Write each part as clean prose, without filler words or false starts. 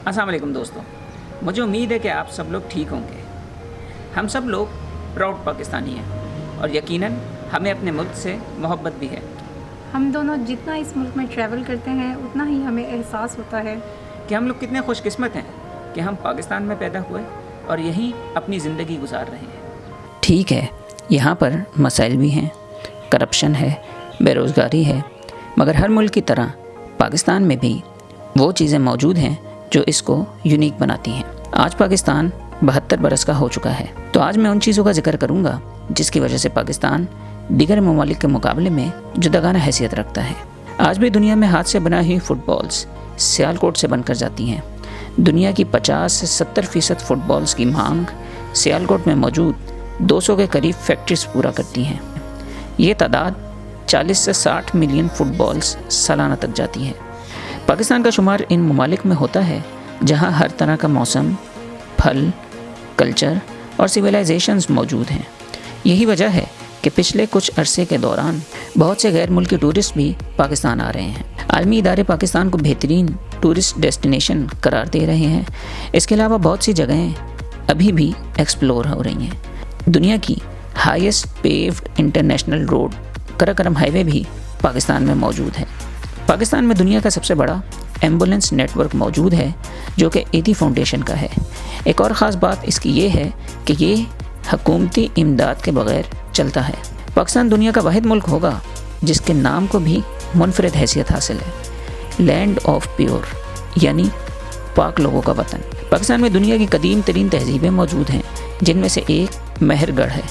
अस्सलाम वालेकुम दोस्तों, मुझे उम्मीद है कि आप सब लोग ठीक होंगे। हम सब लोग प्राउड पाकिस्तानी हैं और यकीनन हमें अपने मुल्क से मोहब्बत भी है। हम दोनों जितना इस मुल्क में ट्रैवल करते हैं उतना ही हमें एहसास होता है कि हम लोग कितने खुशकिस्मत हैं कि हम पाकिस्तान में पैदा हुए और यहीं अपनी ज़िंदगी गुजार रहे हैं। ठीक है, यहाँ पर मसाइल भी हैं, करप्शन है, बेरोज़गारी है, मगर हर मुल्क की तरह पाकिस्तान में भी वो चीज़ें मौजूद हैं जो इसको यूनिक बनाती हैं। आज पाकिस्तान 72 बरस का हो चुका है, तो आज मैं उन चीज़ों का जिक्र करूँगा जिसकी वजह से पाकिस्तान दीगर ममालिक के मुकाबले में जुदागाना हैसियत रखता है। आज भी दुनिया में हाथ से बनाई हुई फुटबॉल्स सियालकोट से बनकर जाती हैं। दुनिया की 50 से 70% फुटबॉल्स की मांग सियालकोट में मौजूद 200 के करीब फैक्ट्रीज पूरा करती हैं। ये तादाद 40 से 60 मिलियन फुटबॉल्स सालाना तक जाती है। पाकिस्तान का शुमार इन ममालिक में होता है जहाँ हर तरह का मौसम, फल, कल्चर और सिविलाइजेशंस मौजूद हैं। यही वजह है कि पिछले कुछ अरसे के दौरान बहुत से गैर मुल्की टूरिस्ट भी पाकिस्तान आ रहे हैं। आलमी इदारे पाकिस्तान को बेहतरीन टूरिस्ट डेस्टिनेशन करार दे रहे हैं। इसके अलावा बहुत सी जगहें अभी भी एक्सप्लोर हो रही हैं। दुनिया की highest paved international road Karakoram highway भी पाकिस्तान में मौजूद है। पाकिस्तान में दुनिया का सबसे बड़ा एम्बुलेंस नेटवर्क मौजूद है जो कि एटी फाउंडेशन का है। एक और ख़ास बात इसकी ये है कि ये हुकूमती इमदाद के बगैर चलता है। पाकिस्तान दुनिया का वाहिद मुल्क होगा जिसके नाम को भी मुनफरिद हैसियत हासिल है, लैंड ऑफ प्योर, यानी पाक लोगों का वतन। पाकिस्तान में दुनिया की कदीम तरीन तहजीबें मौजूद हैं, जिनमें से एक मेहरगढ़ है।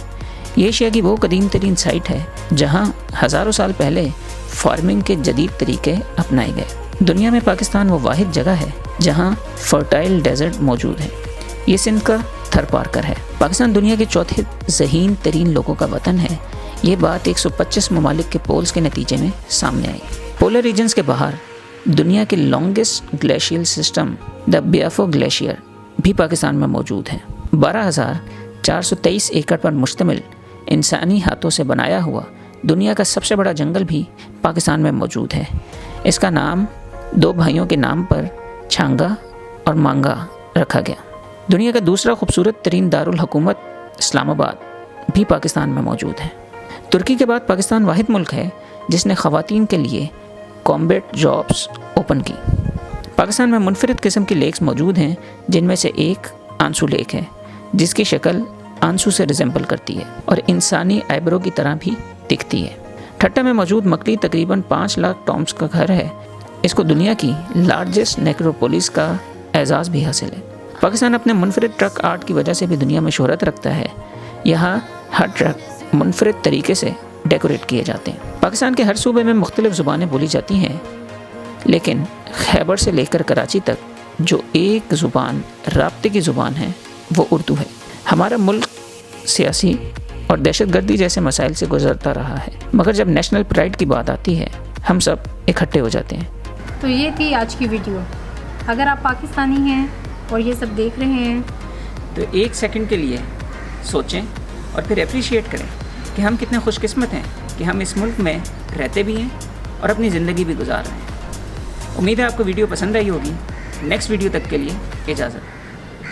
ये एशिया की वो कदीम तरीन साइट है जहाँ हज़ारों साल पहले फार्मिंग के जदीद तरीके अपनाए गए। दुनिया में पाकिस्तान वो वाहिद जगह है जहाँ फर्टाइल डेजर्ट मौजूद है। ये सिंध का थर पारकर है। पाकिस्तान दुनिया के चौथे ज़हीन तरीन लोगों का वतन है। ये बात 125 ममालिक के पोल्स के नतीजे में सामने आई। पोलर रीजन्स के बाहर दुनिया के longest glacial system the Biafo glacier भी पाकिस्तान में मौजूद है। 12,423 एकड़ पर मुश्तमिल इंसानी हाथों से बनाया हुआ दुनिया का सबसे बड़ा जंगल भी पाकिस्तान में मौजूद है। इसका नाम दो भाइयों के नाम पर छांगा और मांगा रखा गया। दुनिया का दूसरा खूबसूरत तरीन दारुल हुकूमत इस्लामाबाद भी पाकिस्तान में मौजूद है। तुर्की के बाद पाकिस्तान वाहिद मुल्क है जिसने ख़वातीन के लिए कॉम्बैट जॉब्स ओपन की। पाकिस्तान में मुनफरिद किस्म की लेक्स मौजूद हैं, जिनमें से एक आंसू लेक है जिसकी शक्ल आंसू से रिजेंबल करती है और इंसानी आइब्रो की तरह भी दिखती है। ठट्टा में मौजूद मकली तकरीबन 5 लाख टॉम्स का घर है। इसको दुनिया की लार्जेस्ट नेक्रोपोलिस का एजाज़ भी हासिल है। पाकिस्तान अपने मुनफरिद ट्रक आर्ट की वजह से भी दुनिया में शोहरत रखता है। यहाँ हर ट्रक मुनफरिद तरीके से डेकोरेट किए जाते हैं। पाकिस्तान के हर सूबे में मुख्तलिफ ज़ुबानें बोली जाती हैं, लेकिन खैबर से लेकर कराची तक जो एक ज़ुबान राब्ते की ज़ुबान है वो उर्दू है। हमारा मुल्क सियासी और दहशतगर्दी जैसे मसाइल से गुजरता रहा है, मगर जब नेशनल प्राइड की बात आती है हम सब इकट्ठे हो जाते हैं। तो ये थी आज की वीडियो। अगर आप पाकिस्तानी हैं और ये सब देख रहे हैं तो एक सेकंड के लिए सोचें और फिर अप्रिशिएट करें कि हम कितने खुशकिस्मत हैं कि हम इस मुल्क में रहते भी हैं और अपनी ज़िंदगी भी गुजार रहे हैं। उम्मीद है आपको वीडियो पसंद आई होगी। नेक्स्ट वीडियो तक के लिए इजाज़त।